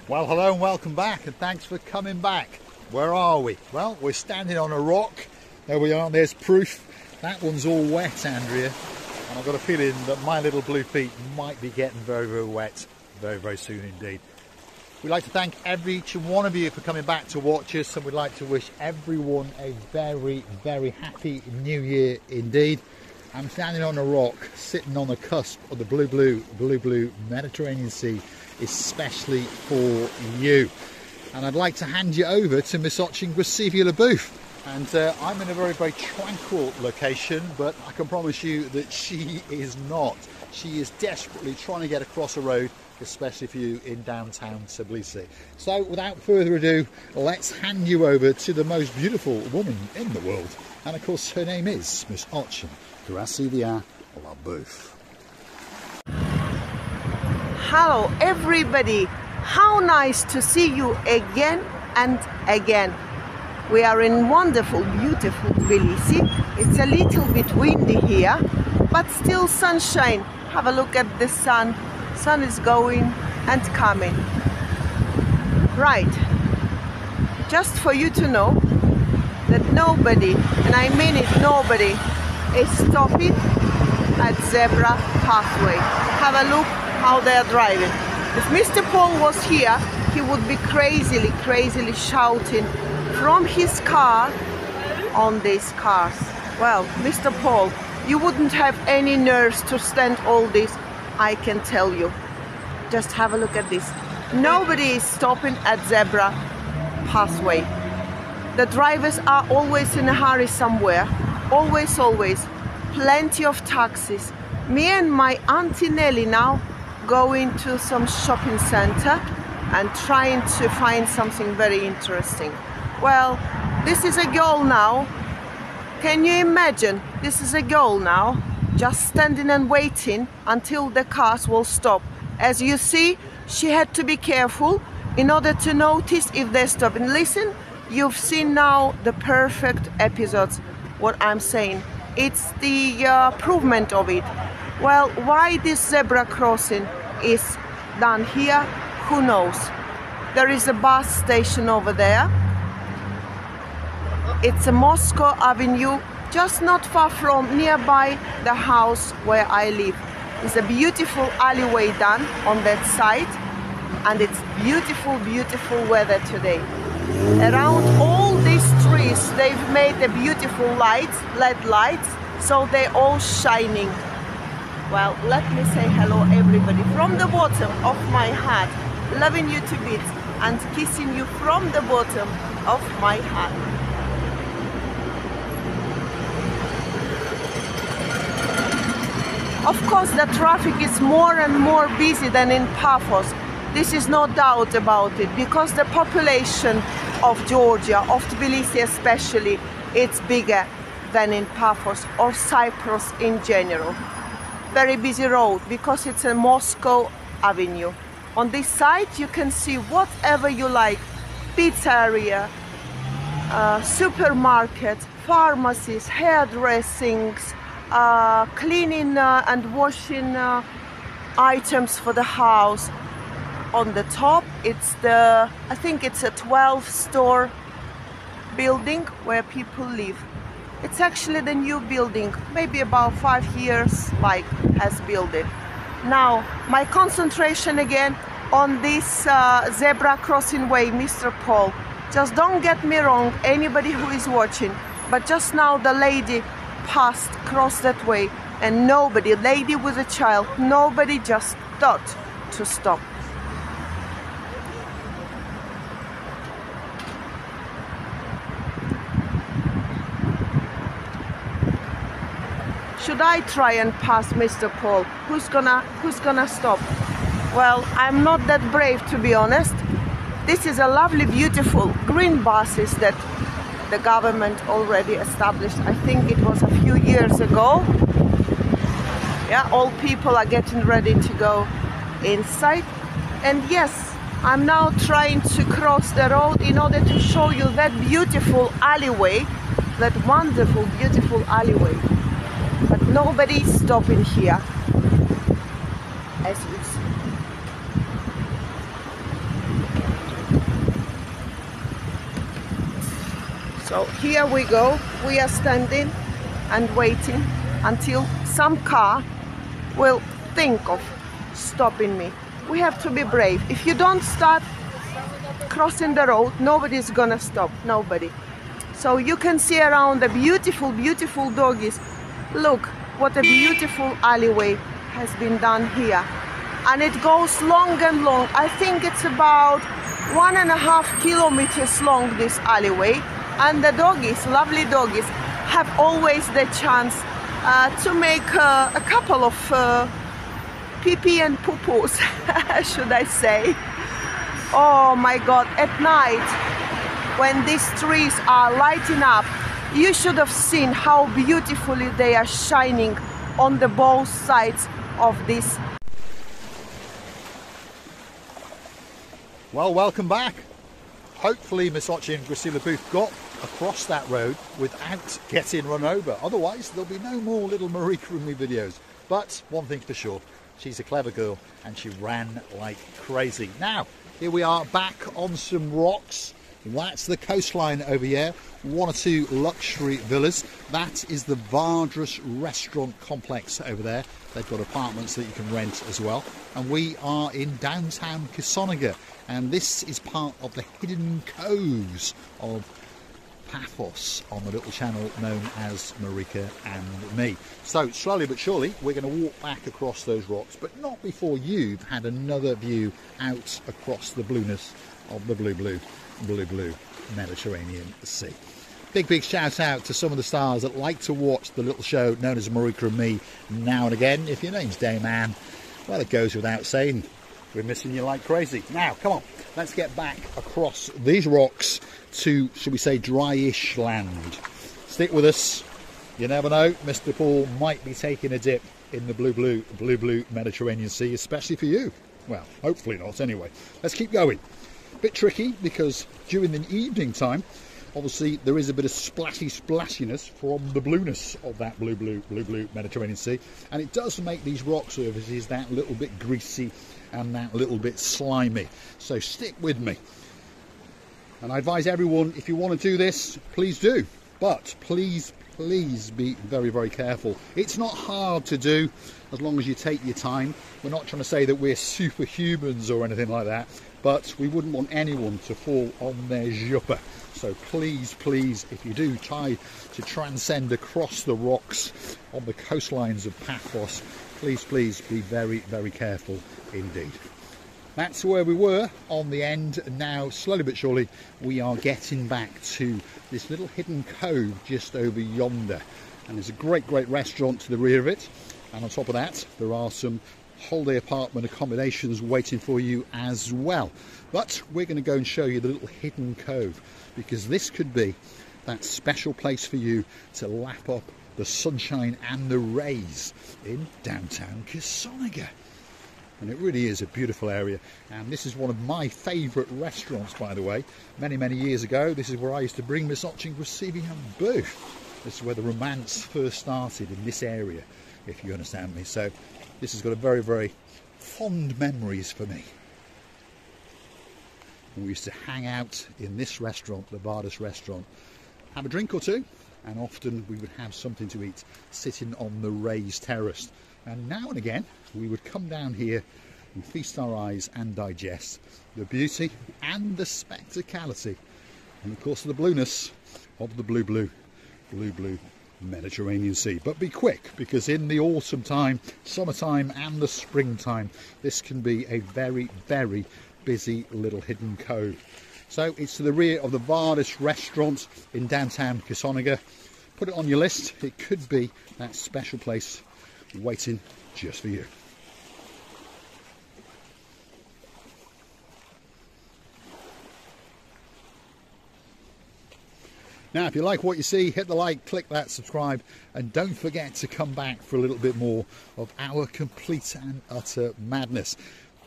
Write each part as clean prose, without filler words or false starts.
Well, hello and welcome back, and thanks for coming back. Where are we? Well, we're standing on a rock. There we are, there's proof. That one's all wet, Andrea, and I've got a feeling that my little blue feet might be getting very, very wet very, very soon indeed. We'd like to thank each one of you for coming back to watch us, and we'd like to wish everyone a very, very happy new year indeed. I'm standing on a rock, sitting on the cusp of the blue Mediterranean Sea, especially for you. And I'd like to hand you over to Miss Ochin Gracivia-LaBouffe. And I'm in a very, very tranquil location, but I can promise you that she is not. She is desperately trying to get across a road, especially for you in downtown Tbilisi. So without further ado, let's hand you over to the most beautiful woman in the world. And of course, her name is Miss Ochin Gracivia-LaBouffe. Hello everybody, how nice to see you again and again. We are in wonderful, beautiful Tbilisi. It's a little bit windy here, but still sunshine. Have a look at the sun. Sun is going and coming. Right, just for you to know that nobody, and I mean it, nobody is stopping at zebra pathway. Have a look how they are driving. If Mr. Paul was here, he would be crazily shouting from his car on these cars. Well, Mr. Paul, you wouldn't have any nerves to stand all this, I can tell you. Just have a look at this. Nobody is stopping at zebra pathway. The drivers are always in a hurry somewhere. Always. Plenty of taxis. Me and my Auntie Nelly now going to some shopping center and trying to find something very interesting. Well, this is a girl now. Can you imagine? This is a girl now, just standing and waiting until the cars will stop. As you see, she had to be careful in order to notice if they're stopping. Listen, you've seen now the perfect episodes, what I'm saying. It's the improvement of it. Well, why this zebra crossing is done here, who knows? There is a bus station over there. It's a Moscow Avenue, just not far from nearby the house where I live. It's a beautiful alleyway done on that side, and it's beautiful weather today. Around all these trees, they've made the beautiful lights, LED lights, so they're all shining. Well, let me say hello everybody from the bottom of my heart, loving you to bits and kissing you from the bottom of my heart. Of course, the traffic is more and more busy than in Paphos. This is no doubt about it, because the population of Georgia, of Tbilisi especially, it's bigger than in Paphos or Cyprus in general. Very busy road because it's a Moscow Avenue. On this side you can see whatever you like: pizzeria, supermarket, pharmacies, hairdressings, cleaning and washing items for the house. On the top, it's I think it's a 12-store building where people live. It's actually the new building, maybe about 5 years has built it. Now, my concentration again on this zebra crossing way, Mr. Paul. Just don't get me wrong, anybody who is watching, but just now the lady crossed that way, and nobody, lady with a child, nobody just thought to stop. Should I try and pass Mr. Paul? Who's gonna stop? Well, I'm not that brave, to be honest. This is a lovely, beautiful green buses that the government already established. I think it was a few years ago. Yeah, all people are getting ready to go inside. And yes, I'm now trying to cross the road in order to show you that beautiful alleyway, that wonderful, beautiful alleyway. But nobody is stopping here, as you see. So here we go. We are standing and waiting until some car will think of stopping me. We have to be brave. If you don't start crossing the road, nobody's gonna stop, nobody. So you can see around the beautiful, beautiful doggies. Look what a beautiful alleyway has been done here. And it goes long and long. I think it's about 1.5 kilometers long, this alleyway. And the doggies, lovely doggies, have always the chance to make a couple of pee-pee and poo-poos, should I say. Oh my God, at night, when these trees are lighting up, you should have seen how beautifully they are shining on the both sides of this. Well, welcome back. Hopefully Miss Ochi and Grisila Booth got across that road without getting run over. Otherwise, there'll be no more little Marika and me videos. But one thing's for sure, she's a clever girl and she ran like crazy. Now, here we are back on some rocks. That's the coastline over here. 1 or 2 luxury villas. That is the Vardrus restaurant complex over there. They've got apartments that you can rent as well. And we are in downtown Kisoniga. And this is part of the hidden coves of Paphos on the little channel known as Marika and me. So slowly but surely we're going to walk back across those rocks, but not before you've had another view out across the blueness of the blue Mediterranean Sea. Big shout out to some of the stars that like to watch the little show known as Marika and me now and again. If your name's Dame Anne, well, it goes without saying, we're missing you like crazy. Now, come on, let's get back across these rocks to, should we say, dryish land. Stick with us. You never know, Mr. Paul might be taking a dip in the blue Mediterranean Sea, especially for you. Well, hopefully not anyway. Let's keep going. Bit tricky because during the evening time, obviously there is a bit of splashiness from the blueness of that blue Mediterranean Sea, and it does make these rock surfaces that little bit greasy and that little bit slimy. So stick with me. And I advise everyone, if you want to do this, please do. But please be very careful. It's not hard to do as long as you take your time. We're not trying to say that we're superhumans or anything like that, but we wouldn't want anyone to fall on their juppa. So please, if you do try to transcend across the rocks on the coastlines of Paphos, please be very careful indeed. That's where we were on the end. Now, slowly but surely, we are getting back to this little hidden cove just over yonder. And there's a great restaurant to the rear of it. And on top of that, there are some holiday apartment accommodations waiting for you as well. But we're going to go and show you the little hidden cove, because this could be that special place for you to lap up the sunshine and the rays in downtown Kisoniga. And it really is a beautiful area, and this is one of my favourite restaurants, by the way. Many years ago, this is where I used to bring Miss Ochi and receiving a booth. This is where the romance first started, in this area, if you understand me. So this has got a very fond memories for me. And we used to hang out in this restaurant, the Vardrus restaurant, have a drink or two, and often we would have something to eat sitting on the raised terrace. And now and again we would come down here and feast our eyes and digest the beauty and the spectacality and of course the blueness of the blue Mediterranean Sea. But be quick, because in the autumn time, summertime and the springtime, this can be a very busy little hidden cove. So it's to the rear of the Vardrus restaurant in downtown Kisoniga. Put it on your list. It could be that special place waiting just for you. Now, if you like what you see, hit the like, click that subscribe, and don't forget to come back for a little bit more of our complete and utter madness.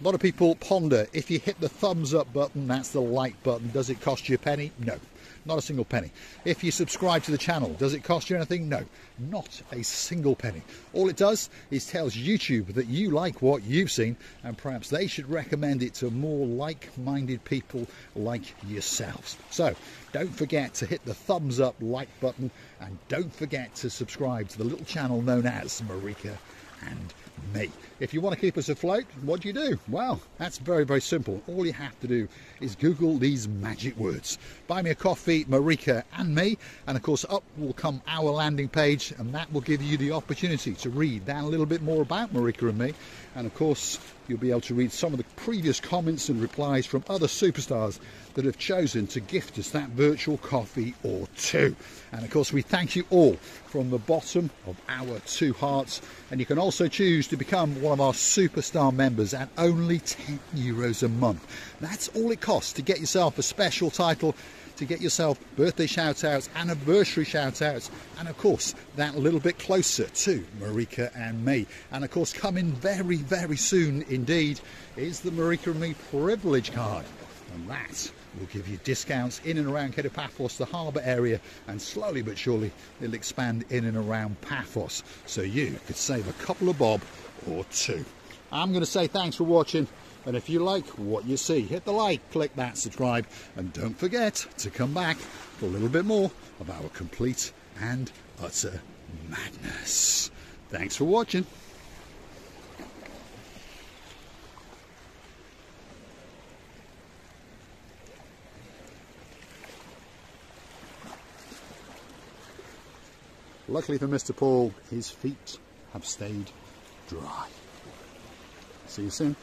A lot of people ponder, if you hit the thumbs up button, that's the like button, does it cost you a penny? No. not a single penny. If you subscribe to the channel, does it cost you anything? No, not a single penny. All it does is tells YouTube that you like what you've seen, and perhaps they should recommend it to more like-minded people like yourselves. So don't forget to hit the thumbs up like button, and don't forget to subscribe to the little channel known as Marika and me. If you want to keep us afloat, what do? Well, that's very, very simple. All you have to do is Google these magic words: buy me a coffee, Marika and me, and of course up will come our landing page, and that will give you the opportunity to read down a little bit more about Marika and me, and of course you'll be able to read some of the previous comments and replies from other superstars that have chosen to gift us that virtual coffee or two. And of course we thank you all from the bottom of our two hearts, and you can also choose to become one of our superstar members at only €10 a month. That's all it costs to get yourself a special title, to get yourself birthday shout outs, anniversary shout outs, and of course that little bit closer to Marika and me. And of course coming very, very soon indeed is the Marika and me privilege card, and that will give you discounts in and around Paphos, the harbour area, and slowly but surely it'll expand in and around Paphos, so you could save a couple of bob or two. I'm going to say thanks for watching, and if you like what you see, hit the like, click that subscribe, and don't forget to come back for a little bit more of our complete and utter madness. Thanks for watching. Luckily for Mr. Paul, his feet have stayed dry. See you soon.